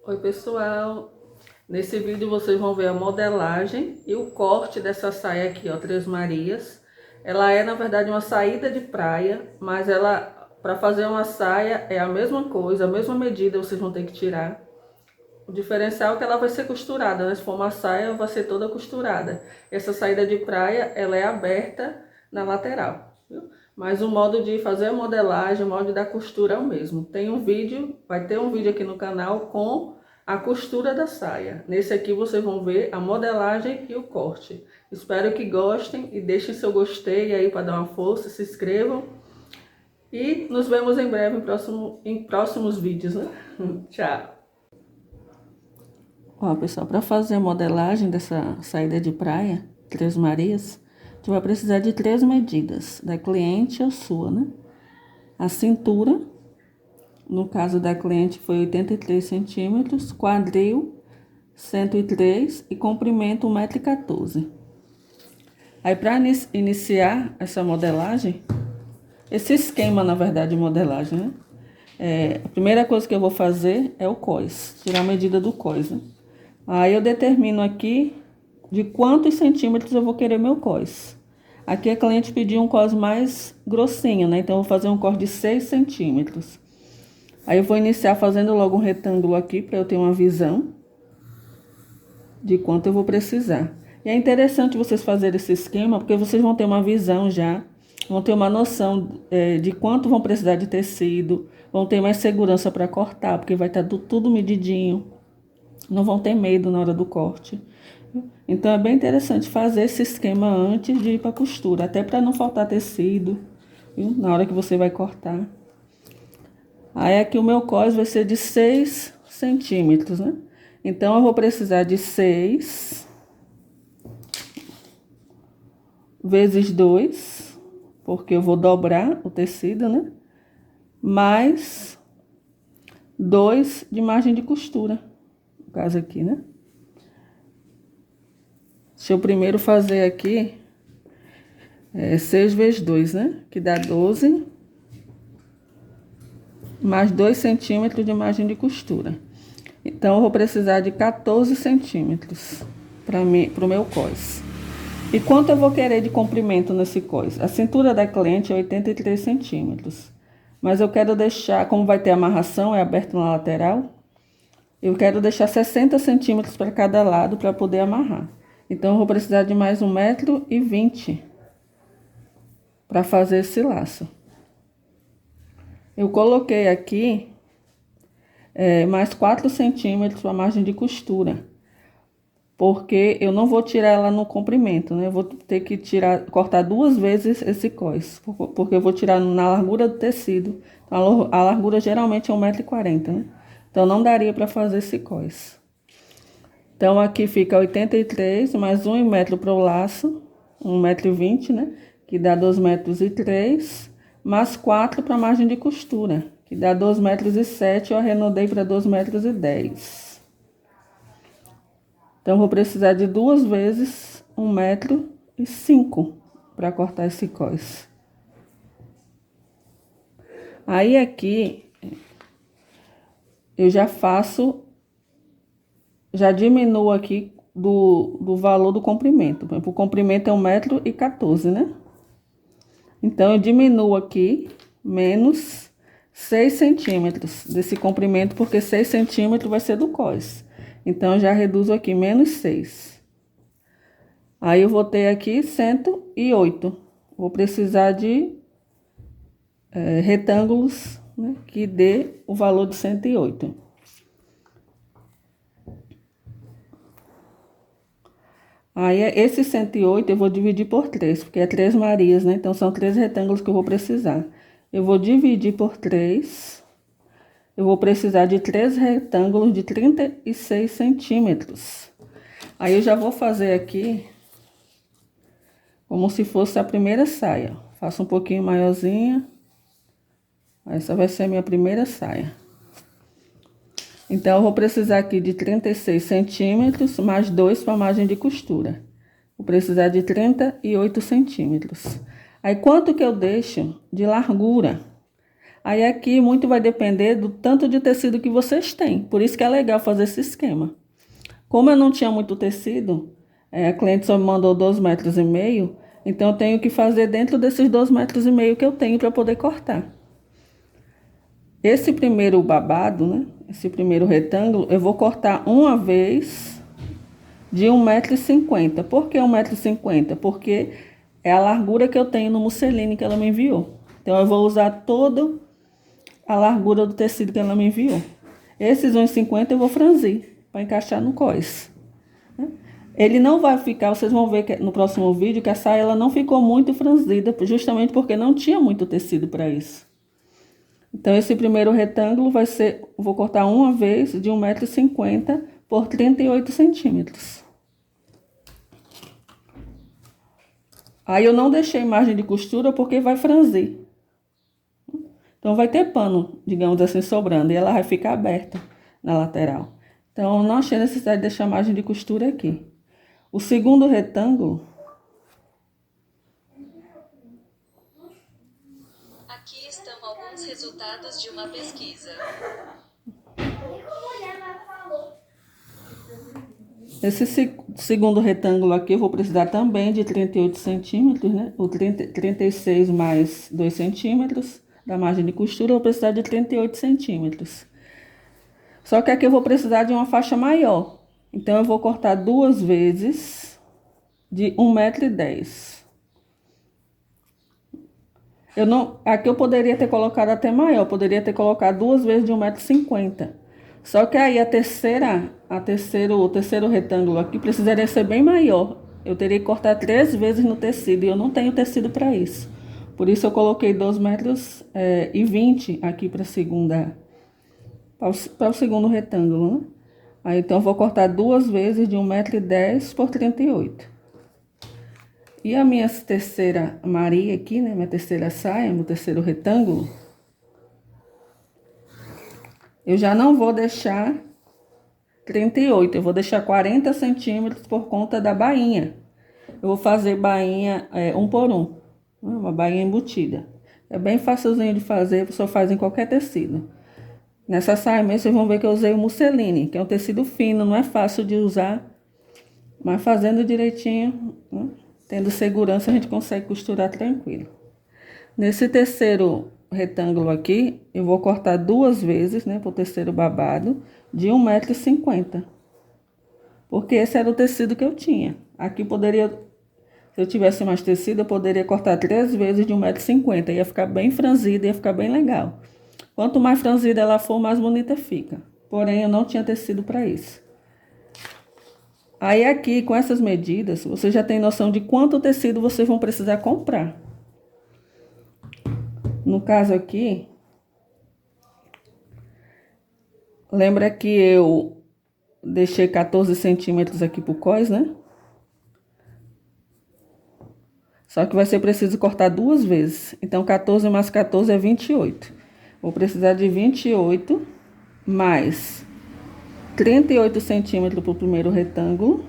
Oi pessoal, nesse vídeo vocês vão ver a modelagem e o corte dessa saia aqui, ó, Três Marias. Ela é na verdade uma saída de praia, mas ela, para fazer uma saia é a mesma coisa, a mesma medida vocês vão ter que tirar. O diferencial é que ela vai ser costurada, né? Se for uma saia vai ser toda costurada. Essa saída de praia, ela é aberta na lateral, viu? Mas o modo de fazer a modelagem, o modo da costura é o mesmo. Tem um vídeo, vai ter um vídeo aqui no canal com a costura da saia. Nesse aqui vocês vão ver a modelagem e o corte. Espero que gostem e deixem seu gostei aí para dar uma força, se inscrevam. E nos vemos em breve em próximos vídeos, né? Tchau! Ó, pessoal, para fazer a modelagem dessa saída de praia, Três Marias, tu vai precisar de 3 medidas, da cliente ou sua, né? A cintura, no caso da cliente foi 83 centímetros, quadril 103 e comprimento 1,14 m. Aí para iniciar essa modelagem, esse esquema na verdade de modelagem, né? A primeira coisa que eu vou fazer é o cós, tirar a medida do cós, né? Aí eu determino aqui de quantos centímetros eu vou querer meu cós. Aqui a cliente pediu um cós mais grossinho, né? Então eu vou fazer um cós de 6 centímetros. Aí eu vou iniciar fazendo logo um retângulo aqui para eu ter uma visão de quanto eu vou precisar. E é interessante vocês fazerem esse esquema porque vocês vão ter uma visão já, vão ter uma noção de quanto vão precisar de tecido, vão ter mais segurança para cortar, porque vai estar tudo medidinho. Não vão ter medo na hora do corte. Então é bem interessante fazer esse esquema antes de ir para a costura, até para não faltar tecido, viu? Na hora que você vai cortar. Aí aqui o meu cós vai ser de 6 centímetros, né? Então eu vou precisar de 6 vezes 2, porque eu vou dobrar o tecido, né? Mais 2 de margem de costura, no caso aqui, né? Deixa eu primeiro fazer aqui 6 vezes 2, né? Que dá 12, mais 2 centímetros de margem de costura. Então, eu vou precisar de 14 centímetros para o meu cós. E quanto eu vou querer de comprimento nesse cós? A cintura da cliente é 83 centímetros. Mas eu quero deixar, como vai ter amarração, é aberto na lateral, eu quero deixar 60 centímetros para cada lado para poder amarrar. Então, eu vou precisar de mais 1,20 m para fazer esse laço. Eu coloquei aqui mais 4 centímetros para a margem de costura, porque eu não vou tirar ela no comprimento, né? Eu vou ter que cortar 2 vezes esse cós, porque eu vou tirar na largura do tecido. Então, a largura geralmente é 1,40 m, né? Então, não daria para fazer esse cós. Então, aqui fica 83 mais 1 metro para o laço, 1,20 m, né? Que dá 2,03 m, mais 4 para a margem de costura, que dá 2,07 m, eu arredondei para 2,10 m. Então, vou precisar de 2 vezes 1,05 m para cortar esse cós. Aí, aqui, eu já diminuo aqui do valor do comprimento. Por exemplo, o comprimento é 1,14 m, né? Então, eu diminuo aqui menos 6 centímetros desse comprimento, porque 6 centímetros vai ser do cós. Então, eu já reduzo aqui menos 6. Aí, eu vou ter aqui 108. Vou precisar de retângulos, né, que dê o valor de 108. Aí, esse 108 eu vou dividir por 3, porque é 3 Marias, né? Então, são 3 retângulos que eu vou precisar. Eu vou dividir por 3. Eu vou precisar de 3 retângulos de 36 centímetros. Aí, eu já vou fazer aqui como se fosse a primeira saia. Faço um pouquinho maiorzinha. Essa vai ser a minha primeira saia. Então, eu vou precisar aqui de 36 centímetros, mais 2 para a margem de costura. Vou precisar de 38 centímetros. Aí, quanto que eu deixo de largura? Aí aqui muito vai depender do tanto de tecido que vocês têm. Por isso que é legal fazer esse esquema. Como eu não tinha muito tecido, a cliente só me mandou 2,5 metros, então eu tenho que fazer dentro desses 2,5 metros que eu tenho para poder cortar. Esse primeiro babado, né? Esse primeiro retângulo, eu vou cortar uma vez de 1,50 metro. Por que 1,50 metro? Porque é a largura que eu tenho no musseline que ela me enviou. Então eu vou usar toda a largura do tecido que ela me enviou. Esses 1,50 eu vou franzir para encaixar no cós. Ele não vai ficar, vocês vão ver que no próximo vídeo que a saia ela não ficou muito franzida, justamente porque não tinha muito tecido para isso. Então esse primeiro retângulo vai ser, vou cortar uma vez de 1,50 m por 38 centímetros. Aí eu não deixei margem de costura porque vai franzir. Então vai ter pano, digamos assim, sobrando, e ela vai ficar aberta na lateral. Então eu não achei necessidade de deixar margem de costura aqui. O segundo retângulo... Aqui estão alguns resultados de uma pesquisa. Esse segundo retângulo aqui eu vou precisar também de 38 centímetros, né? O 36 mais 2 centímetros da margem de costura, eu vou precisar de 38 centímetros. Só que aqui eu vou precisar de uma faixa maior. Então eu vou cortar duas vezes de 1,10 m. Aqui eu poderia ter colocado até maior, poderia ter colocado duas vezes de 1,50 m. Só que aí o terceiro retângulo aqui precisaria ser bem maior. Eu teria que cortar 3 vezes no tecido e eu não tenho tecido para isso. Por isso eu coloquei 2,20 m aqui para o segundo retângulo, né? Aí então eu vou cortar duas vezes de 1,10 m por 38. E a minha terceira Maria aqui, né? Minha terceira saia, meu terceiro retângulo. Eu já não vou deixar 38, eu vou deixar 40 centímetros por conta da bainha. Eu vou fazer bainha 1 por 1, uma bainha embutida. É bem facilzinho de fazer, a pessoa faz em qualquer tecido. Nessa saia mesmo, vocês vão ver que eu usei o musseline, que é um tecido fino, não é fácil de usar. Mas fazendo direitinho, né? Tendo segurança, a gente consegue costurar tranquilo. Nesse terceiro retângulo aqui, eu vou cortar duas vezes, né, pro terceiro babado, de 1,50 m. Porque esse era o tecido que eu tinha. Aqui poderia, se eu tivesse mais tecido, eu poderia cortar 3 vezes de 1,50 m. Ia ficar bem franzida, ia ficar bem legal. Quanto mais franzida ela for, mais bonita fica. Porém, eu não tinha tecido para isso. Aí aqui, com essas medidas, você já tem noção de quanto tecido vocês vão precisar comprar. No caso aqui, lembra que eu deixei 14 centímetros aqui pro cós, né? Só que vai ser preciso cortar duas vezes. Então, 14 mais 14 é 28. Vou precisar de 28 mais 38 centímetros pro primeiro retângulo,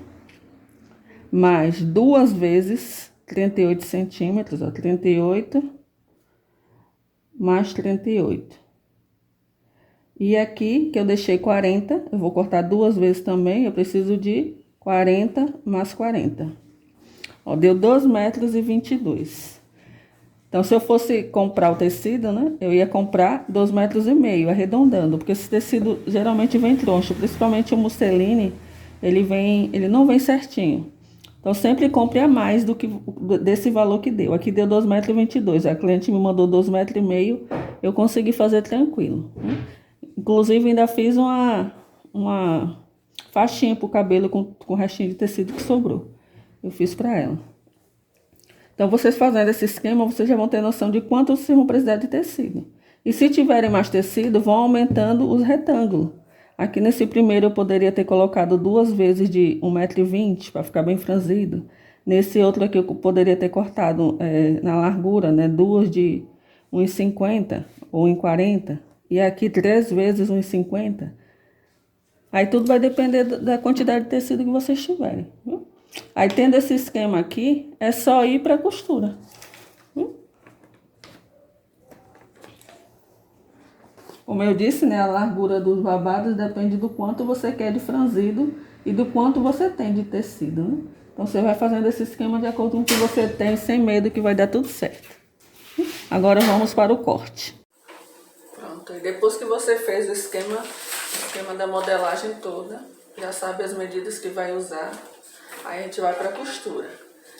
mais duas vezes 38 centímetros, ó, 38 mais 38. E aqui, que eu deixei 40, eu vou cortar duas vezes também, eu preciso de 40 mais 40. Ó, deu 2,22 metros. Então, se eu fosse comprar o tecido, né, eu ia comprar 2,5 metros, arredondando, porque esse tecido geralmente vem troncho, principalmente o musseline, ele não vem certinho. Então, sempre compre a mais desse valor que deu. Aqui deu 2,22 metros, a cliente me mandou 2,5 metros, eu consegui fazer tranquilo, né? Inclusive, ainda fiz uma faixinha pro cabelo com restinho de tecido que sobrou. Eu fiz pra ela. Então, vocês fazendo esse esquema, vocês já vão ter noção de quanto vocês vão precisar de tecido. E se tiverem mais tecido, vão aumentando os retângulos. Aqui nesse primeiro eu poderia ter colocado duas vezes de 1,20 m para ficar bem franzido. Nesse outro aqui eu poderia ter cortado na largura, né, duas de 1,50 m ou 1,40 m. E aqui 3 vezes 1,50 m. Aí tudo vai depender da quantidade de tecido que vocês tiverem, viu? Aí, tendo esse esquema aqui, é só ir para a costura. Como eu disse, né, a largura dos babados depende do quanto você quer de franzido e do quanto você tem de tecido, né? Então você vai fazendo esse esquema de acordo com o que você tem, sem medo que vai dar tudo certo. Agora vamos para o corte. Pronto, e depois que você fez o esquema da modelagem toda, já sabe as medidas que vai usar, aí a gente vai para a costura.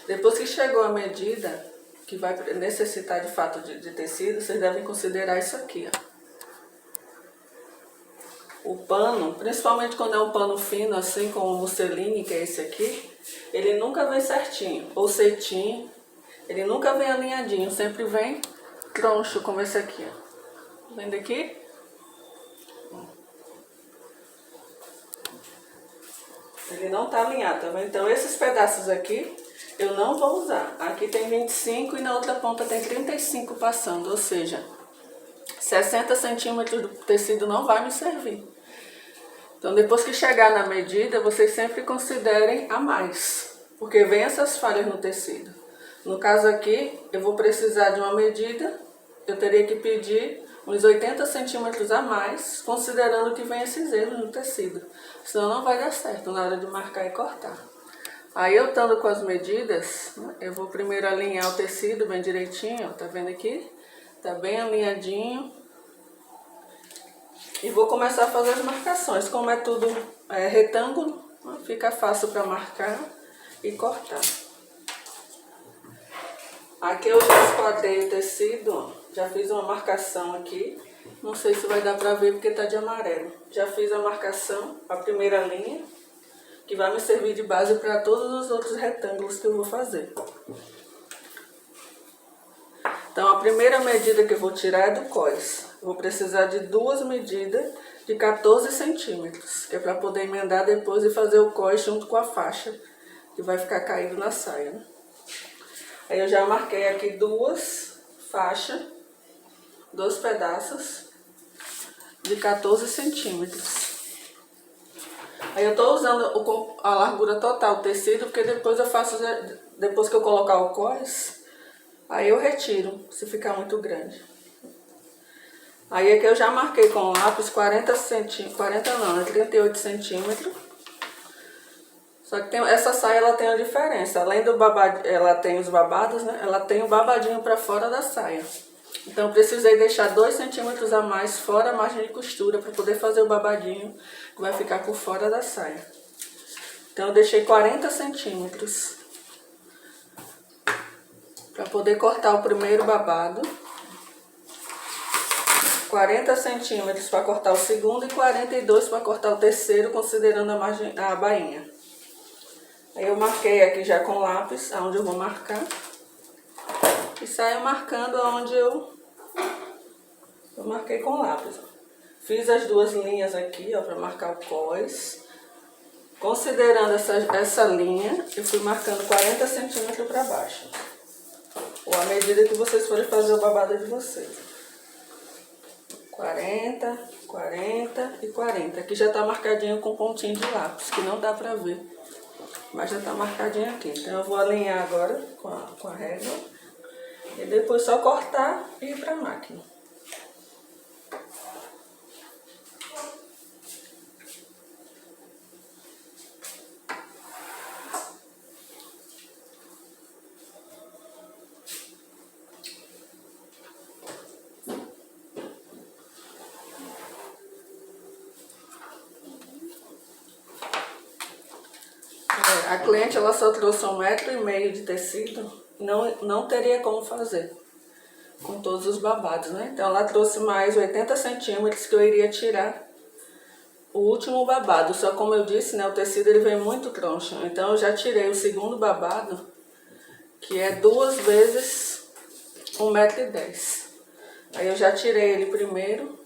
Depois que chegou a medida que vai necessitar de fato de tecido, vocês devem considerar isso aqui, ó. O pano, principalmente quando é um pano fino, assim como o musseline, que é esse aqui, ele nunca vem certinho, ou ceitinho, ele nunca vem alinhadinho, sempre vem troncho, como esse aqui, ó. Vendo aqui? Ele não tá alinhado, tá vendo? Então esses pedaços aqui eu não vou usar. Aqui tem 25 e na outra ponta tem 35 passando, ou seja, 60 centímetros do tecido não vai me servir. Então depois que chegar na medida, vocês sempre considerem a mais, porque vem essas falhas no tecido. No caso aqui, eu vou precisar de uma medida, eu teria que pedir uns 80 centímetros a mais, considerando que vem esses erros no tecido. Senão não vai dar certo na hora de marcar e cortar. Aí eu estando com as medidas, né, eu vou primeiro alinhar o tecido bem direitinho, ó, tá vendo aqui? Tá bem alinhadinho. E vou começar a fazer as marcações. Como é tudo retângulo, né, fica fácil para marcar e cortar. Aqui eu já esquadrei o tecido, ó, já fiz uma marcação aqui. Não sei se vai dar para ver porque tá de amarelo. Já fiz a marcação, a primeira linha, que vai me servir de base para todos os outros retângulos que eu vou fazer. Então a primeira medida que eu vou tirar é do cós. Eu vou precisar de duas medidas de 14 centímetros, que é para poder emendar depois e fazer o cós junto com a faixa, que vai ficar caído na saia, né? Aí eu já marquei aqui duas faixas, dois pedaços de 14 centímetros. Aí eu tô usando a largura total do tecido, porque depois eu faço, depois que eu colocar o cós, aí eu retiro, se ficar muito grande. Aí aqui eu já marquei com lápis 38 centímetros. Só que essa saia ela tem uma diferença, além do babado, ela tem os babados, né? Ela tem o babadinho para fora da saia. Então eu precisei deixar 2 centímetros a mais fora a margem de costura para poder fazer o babadinho que vai ficar por fora da saia. Então eu deixei 40 centímetros para poder cortar o primeiro babado. 40 centímetros para cortar o segundo e 42 para cortar o terceiro, considerando a bainha. Aí eu marquei aqui já com lápis, aonde eu vou marcar. E saio marcando aonde eu marquei com lápis. Fiz as duas linhas aqui, ó, para marcar o cós. Considerando essa linha, eu fui marcando 40 centímetros para baixo. Ou à medida que vocês forem fazer o babado de vocês. 40, 40 e 40. Aqui já tá marcadinho com pontinho de lápis, que não dá pra ver. Mas já tá marcadinho aqui. Então eu vou alinhar agora com a régua. E depois só cortar e ir pra máquina. A cliente ela só trouxe 1,5 metro de tecido, não teria como fazer com todos os babados, né? Então ela trouxe mais 80 centímetros que eu iria tirar o último babado. Só como eu disse, né, o tecido ele vem muito troncho. Então eu já tirei o segundo babado, que é 2 vezes 1,10 metro. Aí eu já tirei ele primeiro,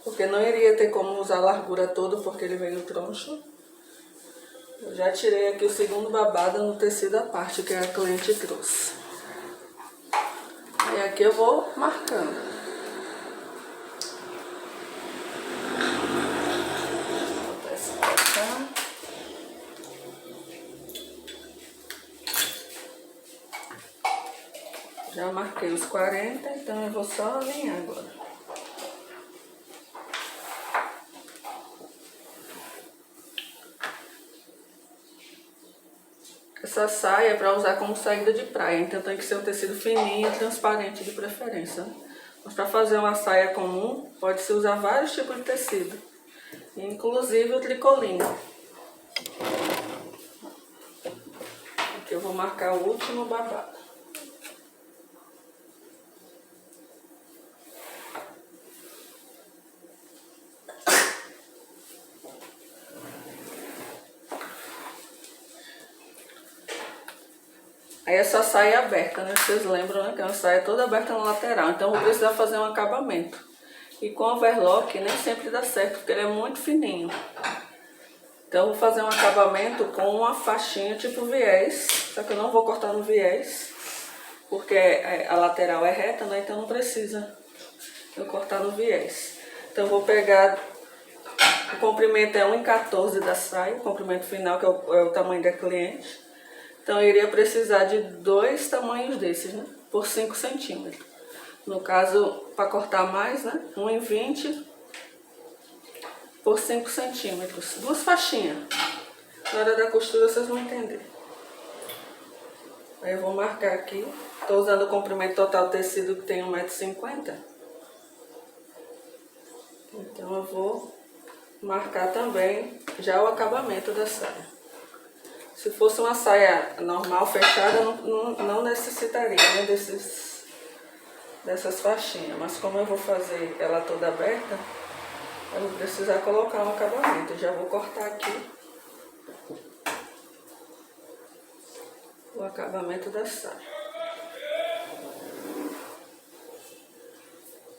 porque não iria ter como usar a largura toda, porque ele veio troncho. Eu já tirei aqui o segundo babado no tecido à parte que a cliente trouxe. E aqui eu vou marcando. Vou botar esse pra cá. Já marquei os 40, então eu vou só alinhar agora. Essa saia é para usar como saída de praia, então tem que ser um tecido fininho e transparente de preferência, né? Mas para fazer uma saia comum, pode-se usar vários tipos de tecido, inclusive o tricoline. Aqui eu vou marcar o último babado. Aí essa saia é aberta, né? Vocês lembram, né? Que é uma saia toda aberta na lateral. Então eu vou precisar fazer um acabamento. E com overlock nem sempre dá certo, porque ele é muito fininho. Então eu vou fazer um acabamento com uma faixinha tipo viés. Só que eu não vou cortar no viés, porque a lateral é reta, né? Então não precisa eu cortar no viés. Então eu vou pegar... O comprimento é 1,14 da saia, o comprimento final, que é o tamanho da cliente. Então eu iria precisar de 2 tamanhos desses, né? Por 5 centímetros. No caso, para cortar mais, né? 1,20 por 5 centímetros. 2 faixinhas. Na hora da costura vocês vão entender. Aí eu vou marcar aqui. Estou usando o comprimento total do tecido que tem 1,50 m. Então eu vou marcar também já o acabamento da saia. Se fosse uma saia normal, fechada, não necessitaria, né, dessas faixinhas. Mas como eu vou fazer ela toda aberta, eu vou precisar colocar um acabamento. Já vou cortar aqui o acabamento da saia.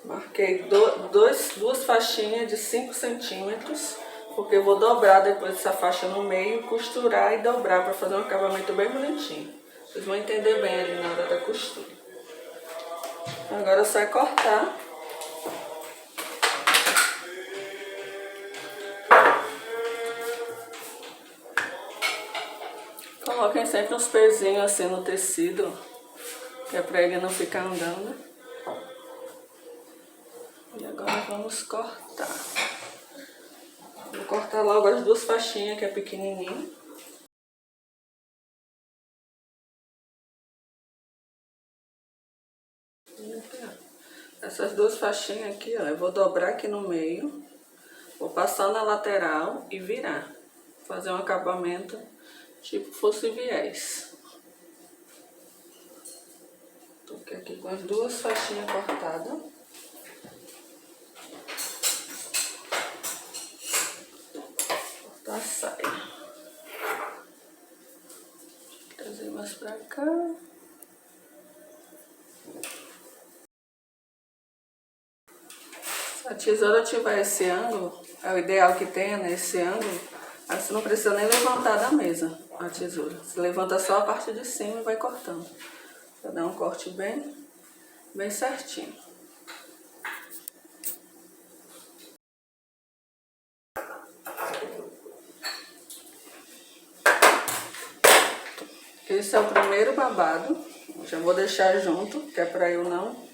Marquei duas faixinhas de 5 centímetros. Porque eu vou dobrar depois essa faixa no meio, costurar e dobrar para fazer um acabamento bem bonitinho. Vocês vão entender bem ali na hora da costura. Agora é só cortar. Coloquem sempre uns pezinhos assim no tecido, que é para ele não ficar andando. E agora vamos cortar. Vou cortar logo as 2 faixinhas, que é pequenininho. Essas 2 faixinhas aqui, ó, eu vou dobrar aqui no meio, vou passar na lateral e virar. Fazer um acabamento tipo fosse viés. Tô aqui com as 2 faixinhas cortadas. A saia. Trazer mais pra cá. Se a tesoura tiver esse ângulo, é o ideal que tenha nesse ângulo, aí você não precisa nem levantar da mesa a tesoura. Você levanta só a parte de cima e vai cortando. Pra dar um corte bem certinho. Esse é o primeiro babado, já vou deixar junto, que é para eu não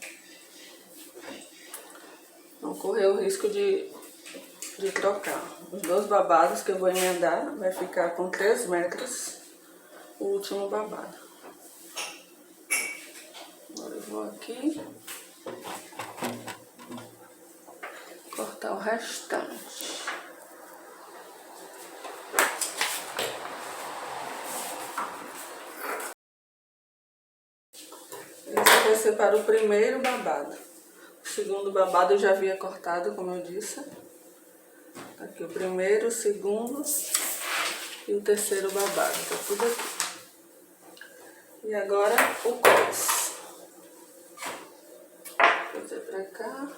correr o risco de trocar. Os 2 babados que eu vou emendar, vai ficar com 3 metros o último babado. Agora eu vou aqui cortar o restante. Esse vai ser para o primeiro babado. O segundo babado eu já havia cortado, como eu disse. Aqui o primeiro, o segundo e o terceiro babado. Tá tudo aqui. E agora o cós. Vou fazer pra cá.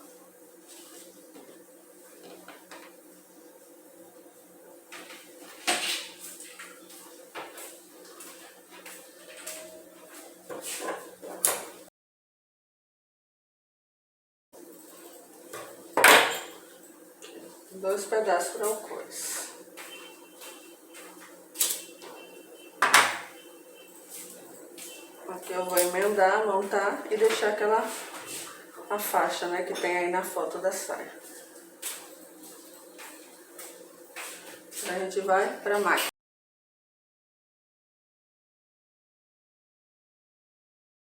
Dois pedaços para o cós. Aqui eu vou emendar, montar e deixar a faixa, né, que tem aí na foto da saia. A gente vai para a máquina.